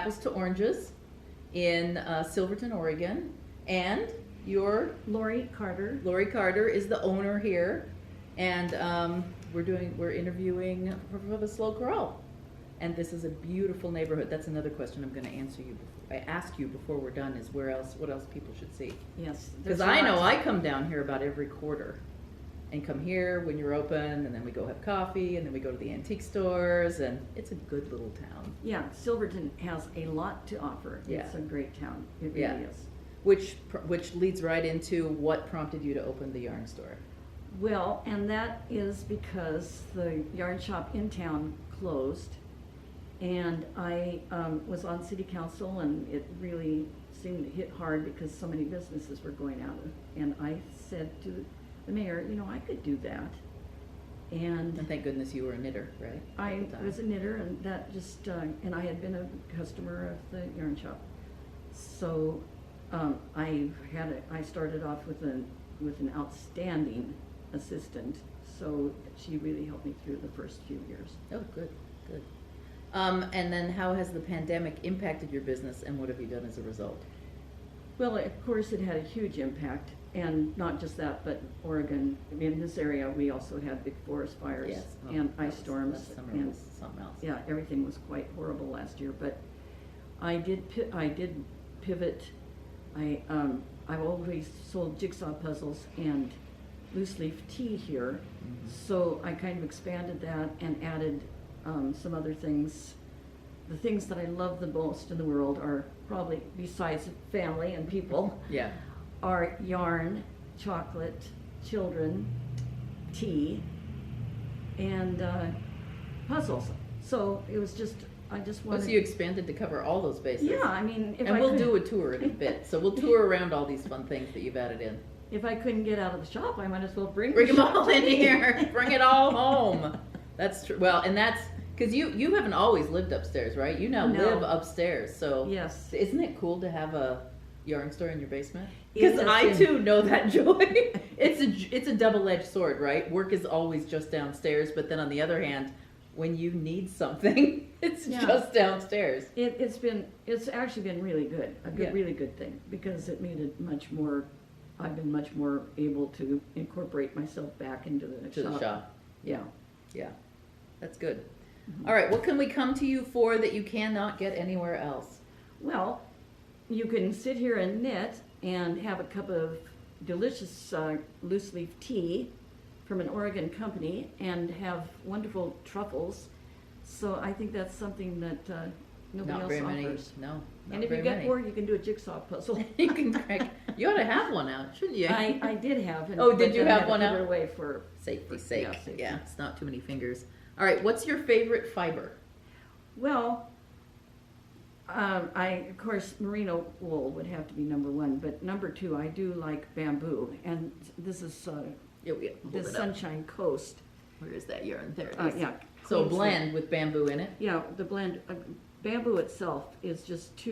apples to oranges in Silverton, Oregon. And your Laurie Carter. Laurie Carter is the owner here, and we're interviewing for the Slow Crawl. And this is a beautiful neighborhood. That's another question I'm going to answer you. I ask you before we're done is what else people should see. Yes. Because I know I come down here about every quarter, and come here when you're open, and then we go have coffee, and then we go to the antique stores, and it's a good little town. Yeah, Silverton has a lot to offer. Yeah. It's a great town. It really Yeah. is. Which leads right into what prompted you to open the yarn store. Well, and that is because the yarn shop in town closed, and I was on city council, and it really seemed to hit hard because so many businesses were going out. And I said to the mayor, I could do that. And thank goodness you were a knitter, right? I was a knitter, and that just, and I had been a customer of the yarn shop. So I started off with an outstanding assistant, so she really helped me through the first few years. Oh, good. And then how has the pandemic impacted your business, and what have you done as a result? Well, of course, it had a huge impact, and not just that, but Oregon. In this area, we also had big forest fires and ice storms, and something else. Yeah, everything was quite horrible last year. But I did pivot. I've always sold jigsaw puzzles and loose leaf tea here, so I kind of expanded that and added some other things. The things that I love the most in the world are probably, besides family and people, are yarn, chocolate, children, tea, and puzzles. So it was just, I just wanted... So you expanded to cover all those bases. Yeah, I mean... And we'll do a tour in a bit. So we'll tour around all these fun things that you've added in. If I couldn't get out of the shop, I might as well bring them all in here. Bring it all home. That's true. Well, and that's... Because you haven't always lived upstairs, right? You now live upstairs, so yes. Isn't it cool to have a yarn store in your basement? Because I too know that joy. It's a double-edged sword, right? Work is always just downstairs, but then on the other hand, when you need something, it's just downstairs. It's actually been really good, really good thing, because it made it much more. I've been much more able to incorporate myself back into the shop. Yeah. That's good. All right, what can we come to you for that you cannot get anywhere else? Well, you can sit here and knit and have a cup of delicious loose leaf tea from an Oregon company and have wonderful truffles. So I think that's something that nobody else offers. No. And if you get bored, you can do a jigsaw puzzle. You ought to have one out, shouldn't you? I did have. Did you have one out? Away for safety's sake. Yeah, it's not too many fingers. All right, what's your favorite fiber? Well, of course, merino wool would have to be number one, but number two, I do like bamboo, and this is this Sunshine Coast. Where is that yarn? There it is. Yeah. So a blend with bamboo in it? Yeah, the blend. Bamboo itself is just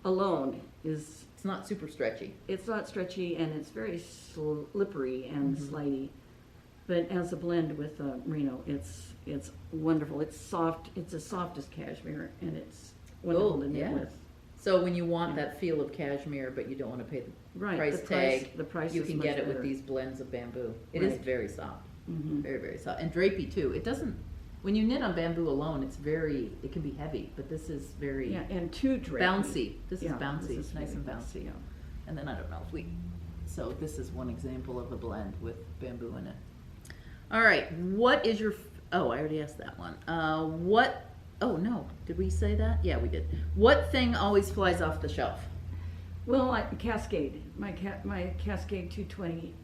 alone is... It's not super stretchy. It's not stretchy, and it's very slippery and slidey. But as a blend with merino, it's wonderful. It's soft. It's as soft as cashmere, and it's wonderful to knit with. So when you want that feel of cashmere, but you don't want to pay the price tag, the price you is can much get it better. with these blends of bamboo. It is very soft, Mm-hmm. very, very soft, and drapey too. It doesn't. When you knit on bamboo alone, it can be heavy, but this is very and too drapey. Bouncy. This is bouncy. This is it's nice and bouncy. Yeah. And then I don't know if so this is one example of a blend with bamboo in it. All right, what is your, I already asked that one. Oh no, did we say that? Yeah, we did. What thing always flies off the shelf? Well, Cascade. My Cascade 220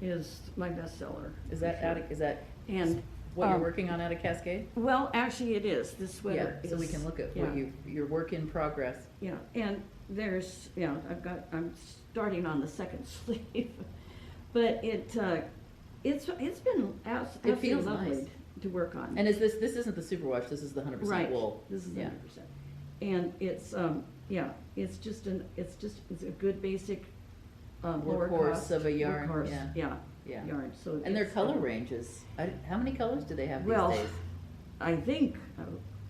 is my bestseller. Is that and what you're working on out of Cascade? Well, actually it is. This sweater so we can look at what your work in progress. Yeah, and there's, I'm starting on the second sleeve, but it's been absolutely lovely nice to work on. And is this isn't the superwash, this is the 100% wool. This is 100%. And it's it's a good basic workhorse of a yarn. Yarn. So and their color ranges. How many colors do they have these well, days? I think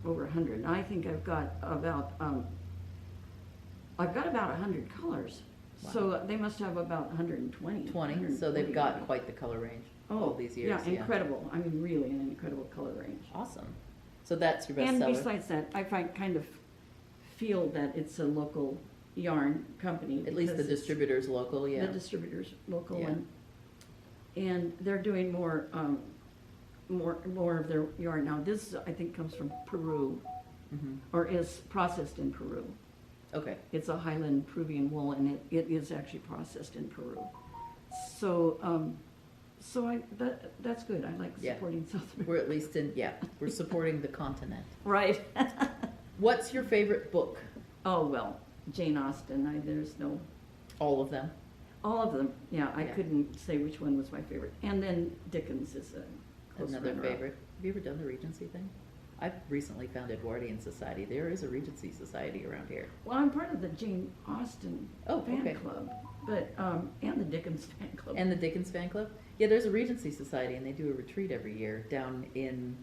over 100. I think I've got about 100 colors. Wow. So they must have about 120. 20, so they've 140 got maybe. quite the color range all these years. Yeah, incredible. I mean, really an incredible color range. Awesome. So that's your best And seller. besides that, I kind of feel that it's a local yarn company. At least the because it's- distributor's local, yeah. The distributors local, Yeah. and they're doing more of their yarn now. This I think comes from Peru, Hmm. or is processed in Peru. Okay. It's a Highland Peruvian wool, and it is actually processed in Peru. So that's good. I like Yeah. supporting South America. We're at least we're supporting the continent. Right. What's your favorite book? Oh well, Jane Austen. There's no. All of them. All of them. Yeah, I Yeah. couldn't say which one was my favorite. And then Dickens is a close Another runner-up. favorite. Have you ever done the Regency thing? I've recently found Edwardian Society. There is a Regency Society around here. Well, I'm part of the Jane Austen fan okay. club, but and the Dickens fan club. And the Dickens fan club? Yeah, there's a Regency Society, and they do a retreat every year down in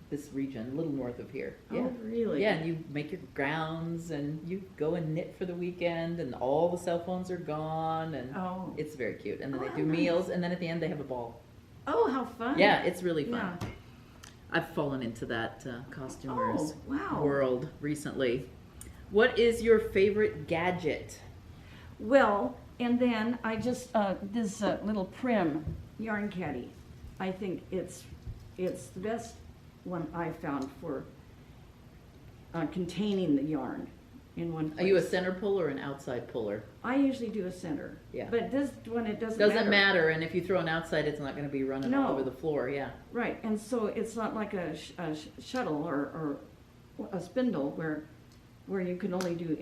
this region, a little north of here. Yeah. Oh, really? Yeah, and you make your gowns, and you go and knit for the weekend, and all the cell phones are gone, and Oh. it's very cute. And then Oh, they how do nice. meals, and then at the end they have a ball. Oh, how fun! Yeah, it's really fun. Yeah. I've fallen into that costumers Oh, wow. world recently. What is your favorite gadget? Well, and then I just this little Prim yarn caddy. I think it's the best one I found for containing the yarn in one place. Are you a center puller or an outside puller? I usually do a center. Yeah. But this one, it doesn't Doesn't matter, and if you throw an outside, it's not going to be running all No. over the floor. Yeah. Right, and so it's not like a shuttle or a spindle where you can only do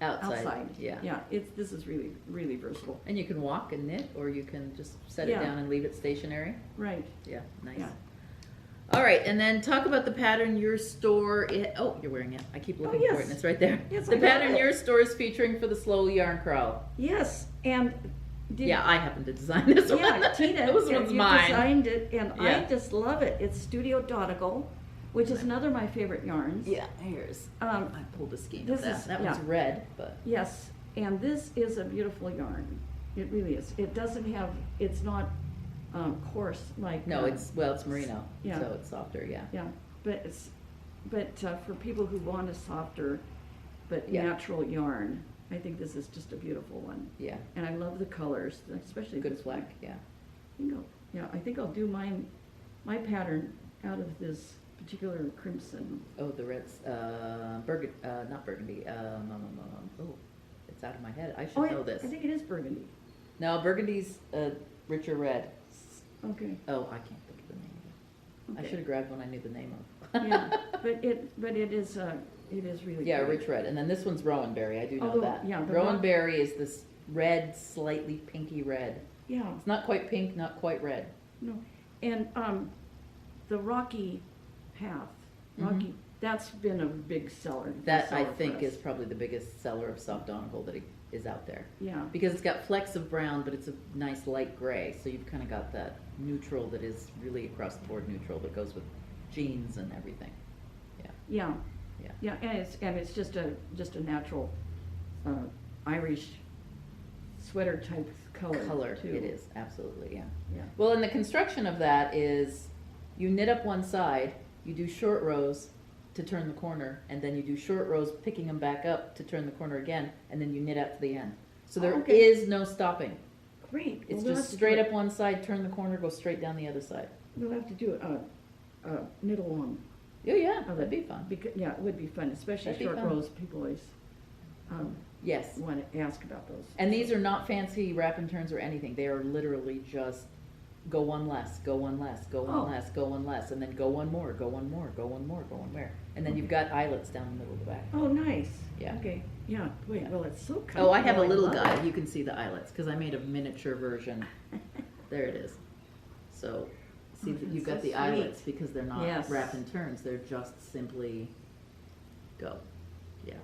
outside. Yeah. Yeah, this is really, really versatile. And you can walk and knit, or you can just set Yeah. it down and leave it stationary. Right. Yeah, nice. Yeah. All right, and then talk about the pattern your store. Oh, you're wearing it. I keep looking for it, yes. and it's right there. Yes, the I got pattern it. your store is featuring for the slow yarn crawl. Yes, and Yeah, I happen to design this one. yeah, Tina, this yeah, one's you mine. designed it, and Yeah. I just love it. It's Studio Nautical, which is another of my favorite yarns. Yeah, here's. I pulled a skein this of that. is- That yeah. one's red, but Yes, and this is a beautiful yarn. It really is. It doesn't have. It's not coarse like. no, it's merino, yeah. so it's softer. Yeah. Yeah, but for people who want a softer but Yeah. natural yarn, I think this is just a beautiful one. Yeah. And I love the colors, especially Good this fleck. one. Yeah. I think I'll do my pattern out of this particular crimson. Oh, the reds. Not burgundy. Oh, it's out of my head. I should know this. I think it is burgundy. No, burgundy's richer red. Okay. Oh, I can't think of the name of it. I Okay. should have grabbed one I knew the name of. Yeah, but it is really Yeah, pretty. rich red. And then this one's Rowanberry. I do know Although, that. yeah, the Rowanberry is this red, slightly pinky red. Yeah. It's not quite pink, not quite red. No, and the Rocky Path, Mhm. that's been a big seller. That I seller for think us. is probably the biggest seller of soft donegal that is out there. Yeah, Because it's got flecks of brown, but it's a nice light gray. So you've kind of got that neutral that is really across the board neutral that goes with jeans and everything. yeah, Yeah. yeah, and it's just a natural Irish sweater type color too. It is, absolutely, yeah. Yeah. Well, and the construction of that is you knit up one side, you do short rows to turn the corner, and then you do short rows picking them back up to turn the corner again, and then you knit out to the end. So there okay. is no stopping. Great. It's We'll just have to straight do up one side, turn the corner, go straight down the other side. We'll have to do knit along. Oh, yeah, of that'd it, be fun. Yeah, it would be fun, especially That'd be short fun. rows. People always Yes. want to ask about those. And these are not fancy wrap and turns or anything. They are literally just go one less, go one less, go one Oh. less, go one less, and then go one more, go one more, go one more, go one more. And then you've got eyelets down the middle of the back. Oh, nice. Yeah. Okay. Yeah. Wait. Yeah. Well, it's so comfortable. Oh, I have a little love guy. it. You can see the eyelets because I made a miniature version. There it is. So, see, Oh, that you've that's got so the eyelets sweet. because they're not Yes. wrap and turns. They're just simply go. Yeah.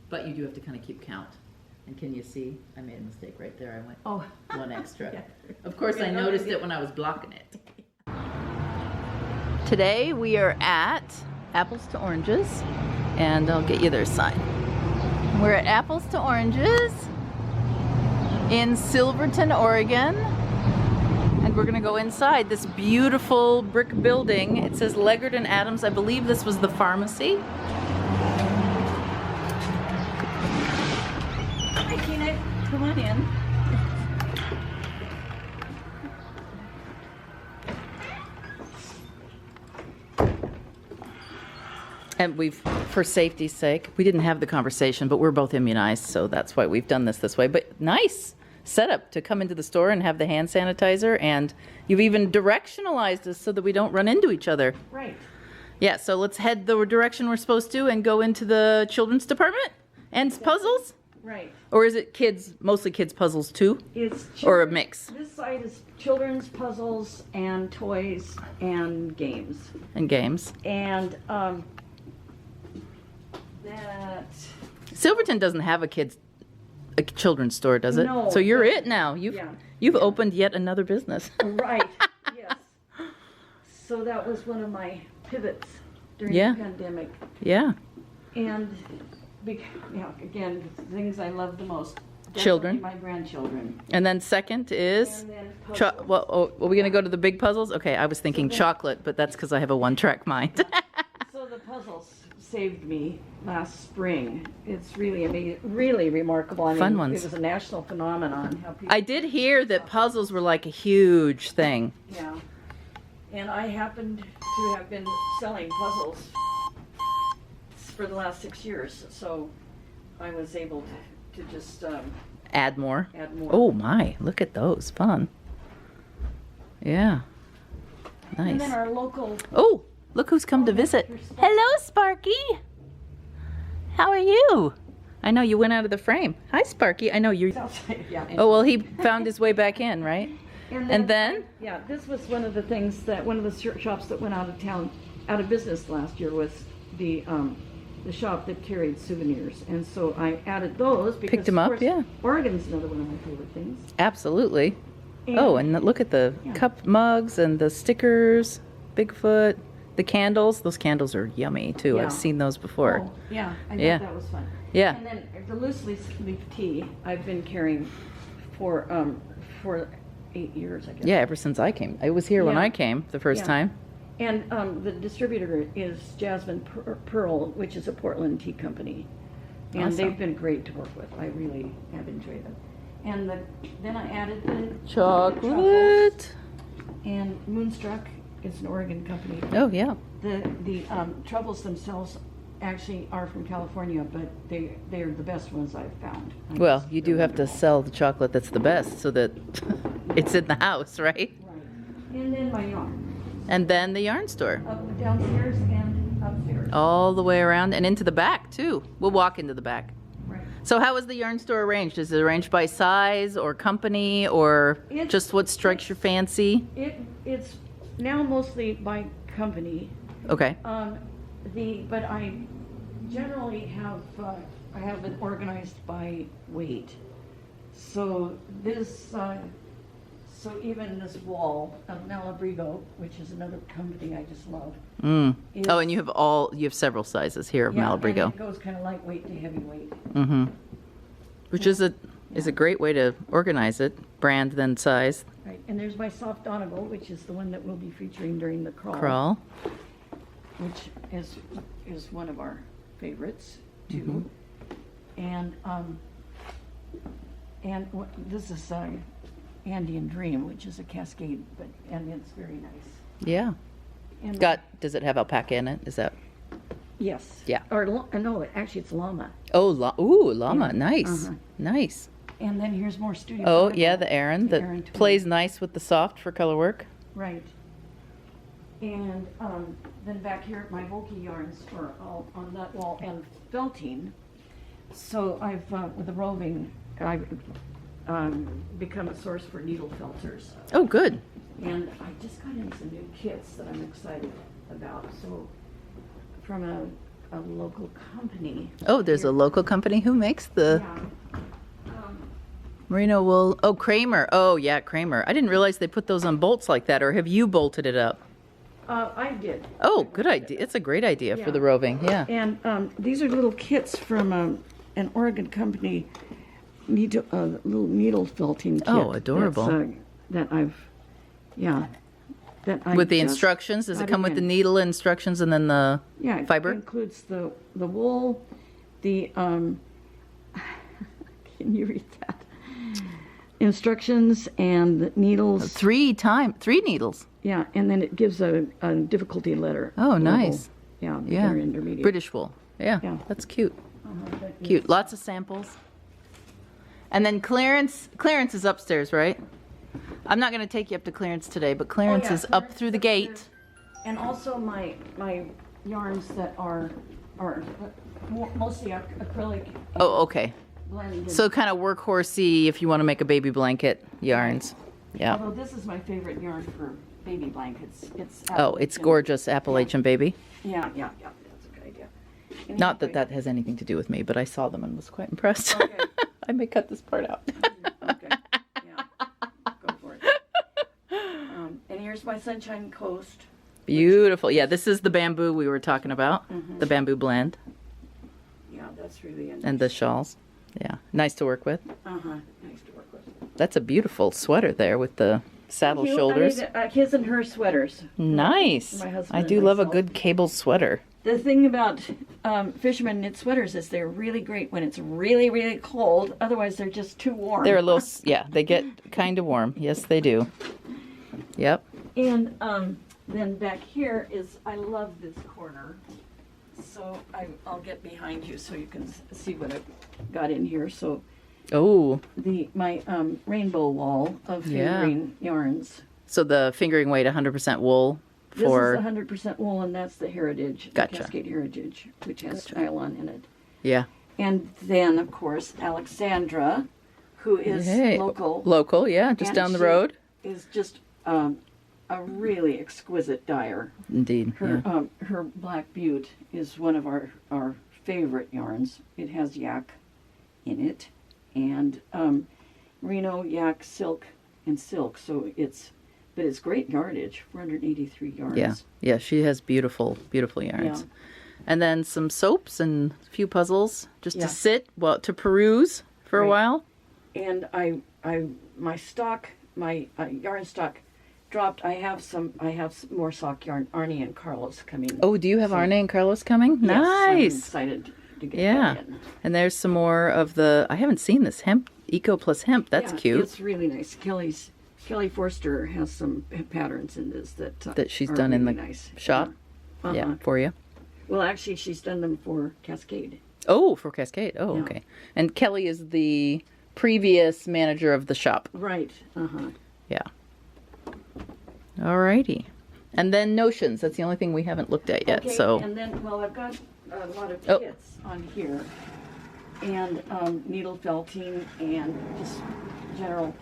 But you do have to kind of keep count. And can you see? I made a mistake right there. I went Oh. one extra. Yeah. Of course, I Yeah, no, noticed yeah. it when I was blocking it. Today we are at Apples to Oranges, and I'll get you their sign. We're at Apples to Oranges in Silverton, Oregon, and we're gonna go inside this beautiful brick building. It says Leggard and Adams. I believe this was the pharmacy. Hi, Tina. Come on in. And we've, for safety's sake, we didn't have the conversation, but we're both immunized, so that's why we've done this way. But nice setup to come into the store and have the hand sanitizer, and you've even directionalized us so that we don't run into each other. Right. Yeah, so let's head the direction we're supposed to and go into the children's department and puzzles? Right. Or is it kids, mostly kids puzzles too? It's Or a mix? This side is children's puzzles and toys and games. And games. And that Silverton doesn't have a children's store, does it? No, So you're but- it now. You've yeah. opened yet another business. right. Yes. So that was one of my pivots during Yeah. the pandemic. Yeah. And again, things I love the most. Children. Definitely my grandchildren. And then second is And then puzzles. are we going to go to the big puzzles? Okay, I was thinking then- chocolate, but that's because I have a one-track mind. So the puzzles saved me last spring. It's really really remarkable. I mean, Fun ones. It was a national phenomenon. How people I did hear that puzzles were like a huge thing. Yeah. And I happened to have been selling puzzles for the last 6 years, so I was able to just Add more. add more. Oh my, look at those. Fun. Yeah. And then Nice. our local, Oh, look who's come to visit. Hello, Sparky. How are you? I know you went out of the frame. Hi, Sparky. I know you're... outside, yeah. Oh, well, he found his way back in, right? And then? Yeah, this was one of the things that, one of the shops that went out of business last year was the shop that carried souvenirs. And so I added those because Picked 'em of up, course, yeah. Oregon's another one of my favorite things. Absolutely. Oh, and look at the Yeah. cup mugs and the stickers, Bigfoot, the candles. Those candles are yummy, too. Yeah. I've seen those before. Oh, yeah, I Yeah. thought that was fun. Yeah. And then the loose leaf tea I've been carrying for 8 years, I guess. Yeah, ever since I came. I was here when Yeah. I came the first Yeah. time. And the distributor is Jasmine Pearl, which is a Portland tea company. And Awesome. they've been great to work with. I really have enjoyed them. And then I added the truffles. Chocolate. And Moonstruck is an Oregon company. Oh, yeah. The truffles themselves actually are from California, but they are the best ones I've found. Well, you do have to sell the chocolate that's the best so that it's in the house, right? Right. And then my yarn. And then the yarn store. Up downstairs and upstairs. All the way around and into the back, too. We'll walk into the back. Right. So how is the yarn store arranged? Is it arranged by size or company or It's- just what strikes your fancy? It's now mostly by company. Okay. But I generally have I have it organized by weight. So so even this wall of Malabrigo, which is another company I just love. Mm. is- Oh, and you have several sizes here of Yeah, Malabrigo. and it goes kind of lightweight to heavyweight. Mm-hmm. Which is a great way to organize it, brand then size. Right. And there's my soft Donegal, which is the one that we'll be featuring during the crawl. Crawl. Which is one of our favorites too. Mm-hmm. And this is Andean Dream, which is a cascade, and it's very nice. Yeah. And Does it have alpaca in it? Is that? yes. Yeah. Or no, actually it's llama. Oh, llama. Yeah. Nice. Uh-huh. Nice. And then here's more studio. Oh, Donegal. yeah, the Aran The that Aran twin. plays nice with the soft for color work. Right. And then back here, my Volky yarns are all on that wall and felting. So I've, with the roving, I've become a source for needle felters. Oh, good. And I just got in some new kits that I'm excited about. So from a local company. Oh, there's a local company who makes the Yeah. merino wool. Oh, Kramer. Oh, yeah, Kramer. I didn't realize they put those on bolts like that, or have you bolted it up? I did. Oh, good idea. It's a great idea for the roving. Yeah. And these are little kits from an Oregon company, little needle felting kit. Oh, adorable. That I've, that I With the just instructions, does it got come with the in. needle instructions and then the Yeah, fiber? it includes the wool, the can you read that? Instructions and the needles. Three needles. Yeah, and then it gives a difficulty letter. Oh, level. nice. Yeah, Yeah. beginner, intermediate. British wool. Yeah, Yeah. that's cute. That Cute. is- Lots of samples. And then clearance is upstairs, right? I'm not going to take you up to clearance today, but clearance is up clearance through the upstairs. gate. And also my yarns that are mostly acrylic. Oh, okay. Blend. So kind of workhorsey if you want to make a baby blanket yarns. Yeah. Although this is my favorite yarn for baby blankets. It's Oh, it's Appalachian. gorgeous Appalachian baby. Yeah, that's a good idea. Not that Anyway, that has anything to do with me, but I saw them and was quite impressed. Okay. I may cut this part out. Okay, yeah, go for it. And here's my Sunshine Coast. Beautiful. Yeah, this is the bamboo we were talking about, Mm-hmm. the bamboo blend, Yeah, that's really nice. and the shawls. Yeah, nice to work with. Nice to work with. That's a beautiful sweater there with the saddle shoulders. I made, his and her sweaters. Nice. My husband I and do love a myself. good cable sweater. The thing about fisherman knit sweaters is they're really great when it's really, really cold. Otherwise, they're just too warm. They're a little, yeah, they get kind of warm. Yes, they do. Yep. And then back here is, I love this corner. So I'll get behind you so you can see what I've got in here. So Oh, my rainbow wall of Yeah. fingering yarns. so the fingering weight 100% wool This for, is 100% wool, and that's the Heritage, Gotcha. the Cascade Heritage, which has Gotcha. nylon in it. yeah. And then, of course, Alexandra, who is Hey, local, Local, yeah, just And down the she- road. is just a really exquisite dyer. Indeed. Her Yeah. her Black Butte is one of our favorite yarns. It has yak in it, and merino, yak, silk, and silk. So it's great yardage. 483 yards. Yeah. Yeah, she has beautiful, beautiful yarns. Yeah. And then some soaps and a few puzzles just Yeah. to sit, well, to peruse for a Right. while. And my stock, my yarn stock dropped. I have some more sock yarn. Arnie and Carlos coming. Oh, do you have Arne and Carlos coming? Yes, I'm Nice. excited to get Yeah. that in. And there's some more of the, I haven't seen this hemp, Eco plus hemp. That's Yeah, cute. It's really nice. Kelly Forster has some patterns in this that She's are done in really the nice. shop. Uh-huh. Yeah, for you. Well, actually, she's done them for Cascade. Oh, for Cascade. Oh, Yeah. okay. And Kelly is the previous manager of the shop. Right. Yeah. Alrighty. And then notions. That's the only thing we haven't looked at yet. Okay, So, and then, well, I've got a lot of Oh. kits on here, and needle felting, and just general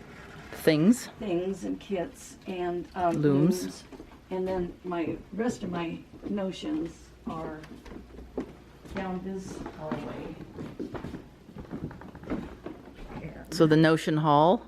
things. things and kits, and Looms. and then my rest of my notions are down this hallway. Here. So the notion hall.